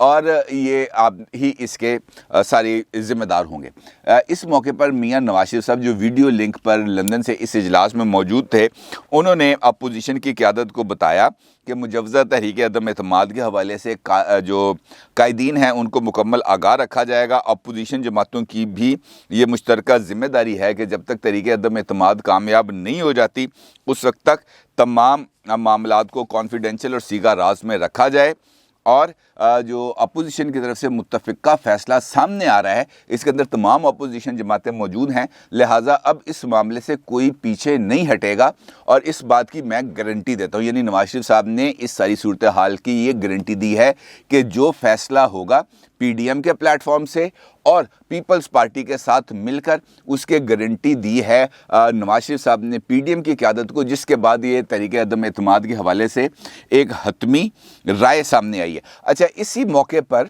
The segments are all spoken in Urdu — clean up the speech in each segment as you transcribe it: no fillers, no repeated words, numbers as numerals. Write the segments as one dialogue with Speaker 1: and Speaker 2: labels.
Speaker 1: اور یہ آپ ہی اس کے سارے ذمہ دار ہوں گے۔ اس موقع پر میاں نواز شریف صاحب جو ویڈیو لنک پر لندن سے اس اجلاس میں موجود تھے، انہوں نے اپوزیشن کی قیادت کو بتایا کہ مجوزہ تحریک عدم اعتماد کے حوالے سے جو قائدین ہیں ان کو مکمل آگاہ رکھا جائے گا۔ اپوزیشن جماعتوں کی بھی یہ مشترکہ ذمہ داری ہے کہ جب تک تحریک عدم اعتماد کامیاب نہیں ہو جاتی اس وقت تک تمام معاملات کو کانفیڈینشیل اور سیگا راز میں رکھا جائے، اور جو اپوزیشن کی طرف سے متفقہ فیصلہ سامنے آ رہا ہے اس کے اندر تمام اپوزیشن جماعتیں موجود ہیں، لہٰذا اب اس معاملے سے کوئی پیچھے نہیں ہٹے گا، اور اس بات کی میں گارنٹی دیتا ہوں، یعنی نواز شریف صاحب نے اس ساری صورتحال کی یہ گارنٹی دی ہے کہ جو فیصلہ ہوگا پی ڈی ایم کے پلیٹ فارم سے اور پیپلز پارٹی کے ساتھ مل کر، اس کے گارنٹی دی ہے نواز شریف صاحب نے پی ڈی ایم کی قیادت کو، جس کے بعد یہ تحریک عدم اعتماد کے حوالے سے ایک حتمی رائے سامنے آئی ہے۔ اچھا، اسی موقع پر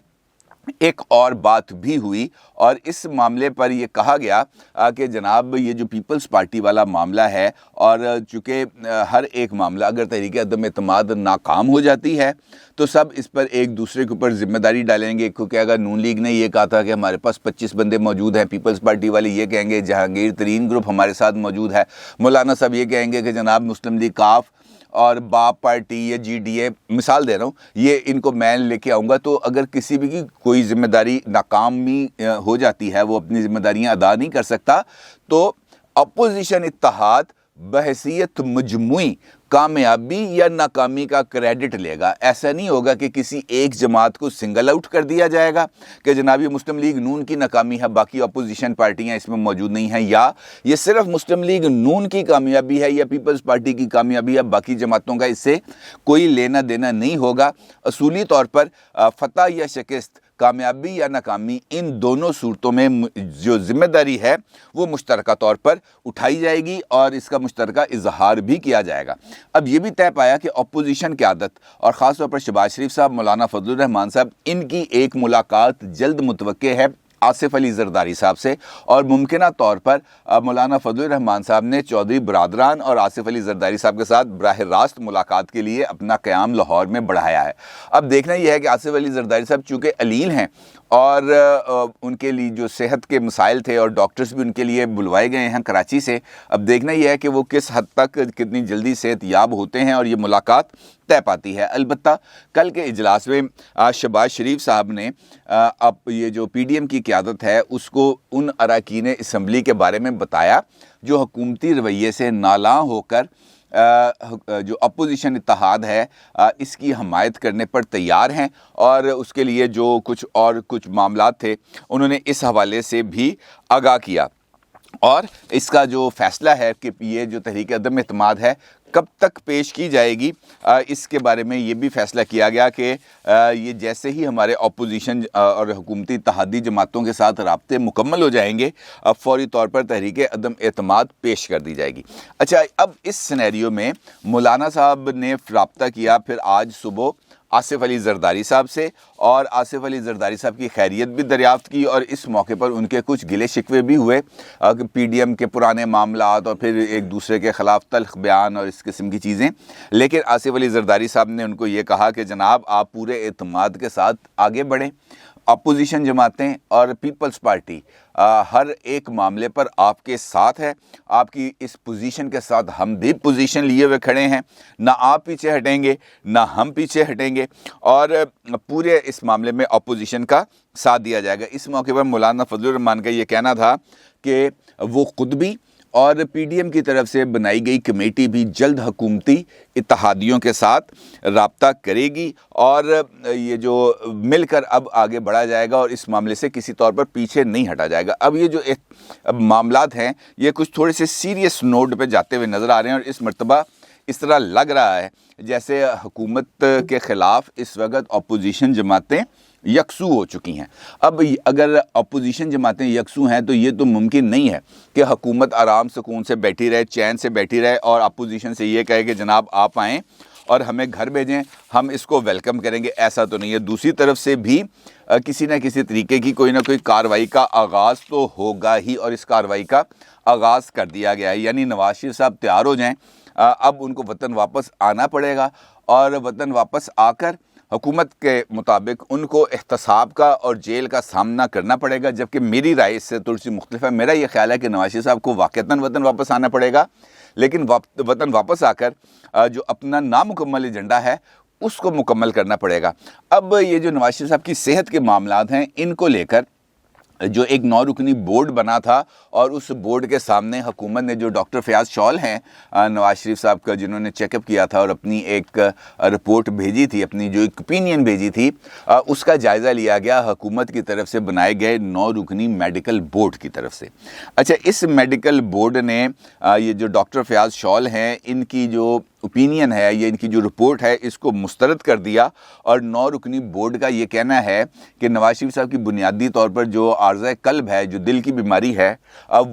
Speaker 1: ایک اور بات بھی ہوئی، اور اس معاملے پر یہ کہا گیا کہ جناب یہ جو پیپلز پارٹی والا معاملہ ہے، اور چونکہ ہر ایک معاملہ اگر تحریک عدم اعتماد ناکام ہو جاتی ہے تو سب اس پر ایک دوسرے کے اوپر ذمہ داری ڈالیں گے، کیونکہ اگر نون لیگ نے یہ کہا تھا کہ ہمارے پاس 25 بندے موجود ہیں، پیپلز پارٹی والے یہ کہیں گے جہانگیر ترین گروپ ہمارے ساتھ موجود ہے، مولانا صاحب یہ کہیں گے کہ جناب مسلم لیگ کاف اور باپ پارٹی یا جی ڈی اے، مثال دے رہا ہوں، یہ ان کو میں لے کے آؤں گا، تو اگر کسی بھی کی کوئی ذمہ داری ناکامی ہو جاتی ہے، وہ اپنی ذمہ داریاں ادا نہیں کر سکتا، تو اپوزیشن اتحاد بحیثیت مجموعی کامیابی یا ناکامی کا کریڈٹ لے گا۔ ایسا نہیں ہوگا کہ کسی ایک جماعت کو سنگل آؤٹ کر دیا جائے گا کہ جناب یہ مسلم لیگ نون کی ناکامی ہے، باقی اپوزیشن پارٹیاں اس میں موجود نہیں ہیں، یا یہ صرف مسلم لیگ نون کی کامیابی ہے یا پیپلز پارٹی کی کامیابی ہے، باقی جماعتوں کا اس سے کوئی لینا دینا نہیں ہوگا۔ اصولی طور پر فتح یا شکست، کامیابی یا ناکامی، ان دونوں صورتوں میں جو ذمہ داری ہے وہ مشترکہ طور پر اٹھائی جائے گی اور اس کا مشترکہ اظہار بھی کیا جائے گا۔ اب یہ بھی طے پایا کہ اپوزیشن قیادت اور خاص طور پر شہباز شریف صاحب، مولانا فضل الرحمان صاحب، ان کی ایک ملاقات جلد متوقع ہے آصف علی زرداری صاحب سے، اور ممکنہ طور پر مولانا فضل الرحمان صاحب نے چودھری برادران اور آصف علی زرداری صاحب کے ساتھ براہ راست ملاقات کے لیے اپنا قیام لاہور میں بڑھایا ہے۔ اب دیکھنا یہ ہے کہ آصف علی زرداری صاحب چونکہ علیل ہیں اور ان کے لیے جو صحت کے مسائل تھے اور ڈاکٹرز بھی ان کے لیے بلوائے گئے ہیں کراچی سے، اب دیکھنا یہ ہے کہ وہ کس حد تک کتنی جلدی صحت یاب ہوتے ہیں اور یہ ملاقات طے پاتی ہے۔ البتہ کل کے اجلاس میں شہباز شریف صاحب نے اب یہ جو پی ڈی ایم کی قیادت ہے اس کو ان اراکین اسمبلی کے بارے میں بتایا جو حکومتی رویے سے نالاں ہو کر جو اپوزیشن اتحاد ہے اس کی حمایت کرنے پر تیار ہیں، اور اس کے لیے جو کچھ معاملات تھے انہوں نے اس حوالے سے بھی آگاہ کیا، اور اس کا جو فیصلہ ہے کہ یہ جو تحریک عدم اعتماد ہے کب تک پیش کی جائے گی، اس کے بارے میں یہ بھی فیصلہ کیا گیا کہ یہ جیسے ہی ہمارے اپوزیشن اور حکومتی اتحادی جماعتوں کے ساتھ رابطے مکمل ہو جائیں گے، فوری طور پر تحریک عدم اعتماد پیش کر دی جائے گی۔ اچھا، اب اس سینیریو میں مولانا صاحب نے رابطہ کیا پھر آج صبح آصف علی زرداری صاحب سے، اور آصف علی زرداری صاحب کی خیریت بھی دریافت کی، اور اس موقع پر ان کے کچھ گلے شکوے بھی ہوئے کہ پی ڈی ایم کے پرانے معاملات اور پھر ایک دوسرے کے خلاف تلخ بیان اور اس قسم کی چیزیں، لیکن آصف علی زرداری صاحب نے ان کو یہ کہا کہ جناب آپ پورے اعتماد کے ساتھ آگے بڑھیں، اپوزیشن جماعتیں اور پیپلز پارٹی ہر ایک معاملے پر آپ کے ساتھ ہے، آپ کی اس پوزیشن کے ساتھ ہم بھی پوزیشن لیے ہوئے کھڑے ہیں، نہ آپ پیچھے ہٹیں گے نہ ہم پیچھے ہٹیں گے، اور پورے اس معاملے میں اپوزیشن کا ساتھ دیا جائے گا۔ اس موقع پر مولانا فضل الرحمان کا یہ کہنا تھا کہ وہ خود بھی اور پی ڈی ایم کی طرف سے بنائی گئی کمیٹی بھی جلد حکومتی اتحادیوں کے ساتھ رابطہ کرے گی، اور یہ جو مل کر اب آگے بڑھا جائے گا اور اس معاملے سے کسی طور پر پیچھے نہیں ہٹا جائے گا۔ اب یہ جو معاملات ہیں یہ کچھ تھوڑے سے سیریس نوٹ پہ جاتے ہوئے نظر آ رہے ہیں، اور اس مرتبہ اس طرح لگ رہا ہے جیسے حکومت کے خلاف اس وقت اپوزیشن جماعتیں یکسو ہو چکی ہیں۔ اب اگر اپوزیشن جماعتیں یکسو ہیں تو یہ تو ممکن نہیں ہے کہ حکومت آرام سکون سے بیٹھی رہے، چین سے بیٹھی رہے، اور اپوزیشن سے یہ کہے کہ جناب آپ آئیں اور ہمیں گھر بھیجیں، ہم اس کو ویلکم کریں گے۔ ایسا تو نہیں ہے، دوسری طرف سے بھی کسی نہ کسی طریقے کی کوئی نہ کوئی کارروائی کا آغاز تو ہوگا ہی، اور اس کارروائی کا آغاز کر دیا گیا ہے، یعنی نواز شریف صاحب تیار ہو جائیں، اب ان کو وطن واپس آنا پڑے گا، اور وطن واپس آ کر حکومت کے مطابق ان کو احتساب کا اور جیل کا سامنا کرنا پڑے گا، جبکہ میری رائے اس سے تھوڑی سی مختلف ہے۔ میرا یہ خیال ہے کہ نواز شریف صاحب کو واقعتاً وطن واپس آنا پڑے گا، لیکن وطن واپس آ کر جو اپنا نامکمل ایجنڈا ہے اس کو مکمل کرنا پڑے گا۔ اب یہ جو نواز شریف صاحب کی صحت کے معاملات ہیں، ان کو لے کر جو ایک 9 رکنی بورڈ بنا تھا، اور اس بورڈ کے سامنے حکومت نے جو ڈاکٹر فیاض شال ہیں نواز شریف صاحب کا، جنہوں نے چیک اپ کیا تھا اور اپنی ایک رپورٹ بھیجی تھی، اپنی جو ایک اوپینین بھیجی تھی، اس کا جائزہ لیا گیا حکومت کی طرف سے بنائے گئے 9 رکنی میڈیکل بورڈ کی طرف سے۔ اچھا، اس میڈیکل بورڈ نے یہ جو ڈاکٹر فیاض شال ہیں، ان کی جو اوپینین ہے یا ان کی جو رپورٹ ہے، اس کو مسترد کر دیا، اور 9 رکنی بورڈ کا یہ کہنا ہے کہ نواز شریف صاحب کی بنیادی طور پر جو عارضہ قلب ہے، جو دل کی بیماری ہے،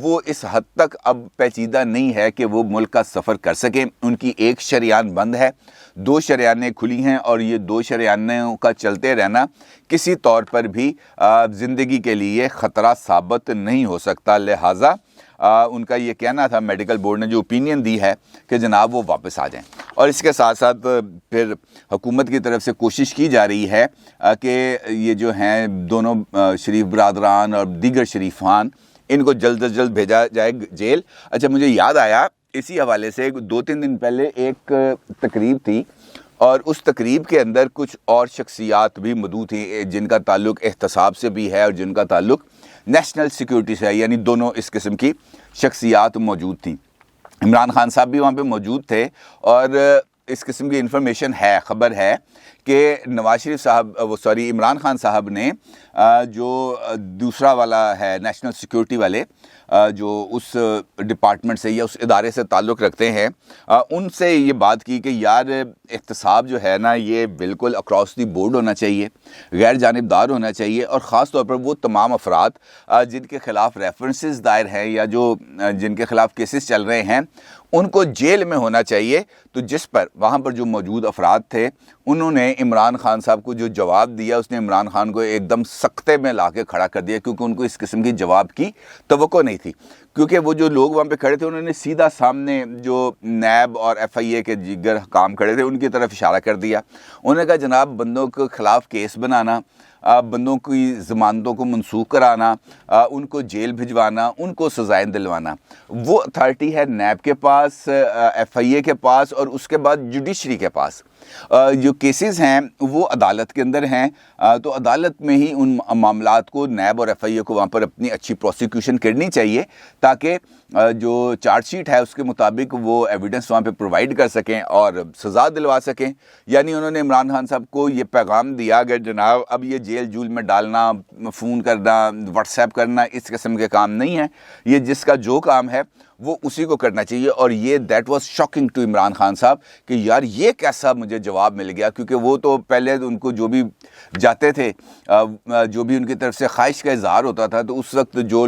Speaker 1: وہ اس حد تک اب پیچیدہ نہیں ہے کہ وہ ملک کا سفر کر سکیں۔ ان کی ایک شریان بند ہے، 2 شریانیں کھلی ہیں، اور یہ 2 شریانوں کا چلتے رہنا کسی طور پر بھی زندگی کے لیے خطرہ ثابت نہیں ہو سکتا، لہٰذا ان کا یہ کہنا تھا، میڈیکل بورڈ نے جو اوپینین دی ہے، کہ جناب وہ واپس آ جائیں۔ اور اس کے ساتھ ساتھ پھر حکومت کی طرف سے کوشش کی جا رہی ہے کہ یہ جو ہیں دونوں شریف برادران اور دیگر شریفان، ان کو جلد از جلد بھیجا جائے جیل۔ اچھا، مجھے یاد آیا اسی حوالے سے 2-3 دن پہلے ایک تقریب تھی، اور اس تقریب کے اندر کچھ اور شخصیات بھی موجود تھیں جن کا تعلق احتساب سے بھی ہے اور جن کا تعلق نیشنل سیکیورٹی سے ہے، یعنی دونوں اس قسم کی شخصیات موجود تھیں۔ عمران خان صاحب بھی وہاں پہ موجود تھے، اور اس قسم کی انفارمیشن ہے، خبر ہے کہ نواز شریف صاحب عمران خان صاحب نے جو دوسرا والا ہے نیشنل سیکیورٹی والے، جو اس ڈپارٹمنٹ سے یا اس ادارے سے تعلق رکھتے ہیں، ان سے یہ بات کی کہ یار احتساب جو ہے نا، یہ بالکل اکراس دی بورڈ ہونا چاہیے، غیر جانبدار ہونا چاہیے، اور خاص طور پر وہ تمام افراد جن کے خلاف ریفرنسز دائر ہیں یا جو جن کے خلاف کیسز چل رہے ہیں، ان کو جیل میں ہونا چاہیے۔ تو جس پر وہاں پر جو موجود افراد تھے، انہوں نے عمران خان صاحب کو جو جواب دیا، اس نے عمران خان کو ایک دم سکتے میں لا کے کھڑا کر دیا، کیونکہ ان کو اس قسم کی جواب کی توقع نہیں تھی۔ کیونکہ وہ جو لوگ وہاں پہ کھڑے تھے، انہوں نے سیدھا سامنے جو نیب اور ایف آئی اے کے دیگر حکام کھڑے تھے، ان کی طرف اشارہ کر دیا۔ انہوں نے کہا جناب، بندوں کے خلاف کیس بنانا، بندوں کی ضمانتوں کو منسوخ کرانا، ان کو جیل بھجوانا، ان کو سزائیں دلوانا، وہ اتھارٹی ہے نیب کے پاس، ایف آئی اے کے پاس، اور اس کے بعد جوڈیشری کے پاس۔ جو کیسز ہیں وہ عدالت کے اندر ہیں، تو عدالت میں ہی ان معاملات کو نیب اور ایف آئی اے کو وہاں پر اپنی اچھی پروسیکیوشن کرنی چاہیے، تاکہ جو چارج شیٹ ہے اس کے مطابق وہ ایویڈنس وہاں پہ پرووائڈ کر سکیں اور سزا دلوا سکیں۔ یعنی انہوں نے عمران خان صاحب کو یہ پیغام دیا کہ جناب اب یہ جیل جول میں ڈالنا، فون کرنا، واٹس ایپ کرنا، اس قسم کے کام نہیں ہیں، یہ جس کا جو کام ہے وہ اسی کو کرنا چاہیے۔ اور یہ that was shocking to Imran Khan صاحب کہ یار یہ کیسا مجھے جواب مل گیا، کیونکہ وہ تو پہلے ان کو جو بھی جاتے تھے، جو بھی ان کی طرف سے خواہش کا اظہار ہوتا تھا، تو اس وقت جو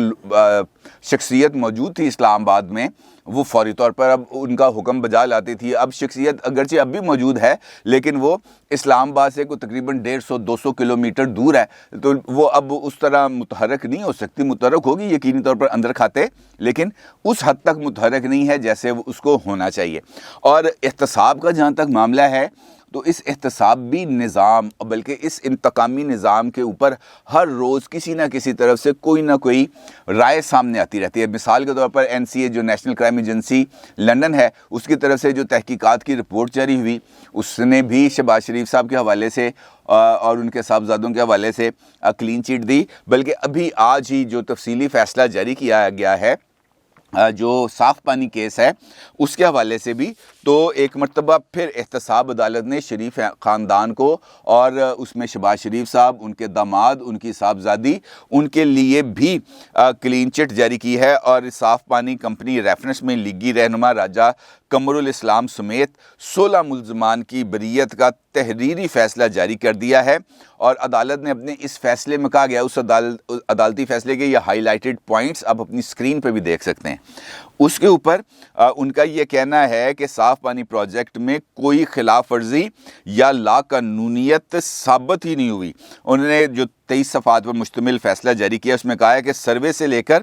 Speaker 1: شخصیت موجود تھی اسلام آباد میں، وہ فوری طور پر اب ان کا حکم بجا لاتی تھی۔ اب شخصیت اگرچہ اب بھی موجود ہے، لیکن وہ اسلام آباد سے کوئی تقریباً 150-200 کلومیٹر دور ہے، تو وہ اب اس طرح متحرک نہیں ہو سکتی۔ متحرک ہوگی یقینی طور پر اندر کھاتے، لیکن اس حد تک متحرک نہیں ہے جیسے اس کو ہونا چاہیے۔ اور احتساب کا جہاں تک معاملہ ہے، تو اس احتسابی نظام، بلکہ اس انتقامی نظام کے اوپر ہر روز کسی نہ کسی طرف سے کوئی نہ کوئی رائے سامنے آتی رہتی ہے۔ مثال کے طور پر این سی اے جو نیشنل کرائم ایجنسی لنڈن ہے، اس کی طرف سے جو تحقیقات کی رپورٹ جاری ہوئی، اس نے بھی شہباز شریف صاحب کے حوالے سے اور ان کے صاحبزادوں کے حوالے سے کلین چٹ دی، بلکہ ابھی آج ہی جو تفصیلی فیصلہ جاری کیا گیا ہے جو صاف پانی کیس ہے، اس کے حوالے سے بھی، تو ایک مرتبہ پھر احتساب عدالت نے شریف خاندان کو، اور اس میں شہباز شریف صاحب، ان کے داماد، ان کی صاحبزادی، ان کے لیے بھی کلین چٹ جاری کی ہے، اور صاف پانی کمپنی ریفرنس میں لیگی رہنما راجہ قمر الاسلام سمیت 16 ملزمان کی بریت کا تحریری فیصلہ جاری کر دیا ہے۔ اور عدالت نے اپنے اس فیصلے میں کہا گیا، اس عدالتی فیصلے کے یہ ہائی لائٹڈ پوائنٹس آپ اپنی اسکرین پہ بھی دیکھ سکتے ہیں۔ اس کے اوپر ان کا یہ کہنا ہے کہ صاف پانی پروجیکٹ میں کوئی خلاف ورزی یا لا قانونیت ثابت ہی نہیں ہوئی۔ انہوں نے جو 23 صفحات پر مشتمل فیصلہ جاری کیا، اس میں کہا ہے کہ سروے سے لے کر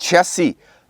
Speaker 1: 86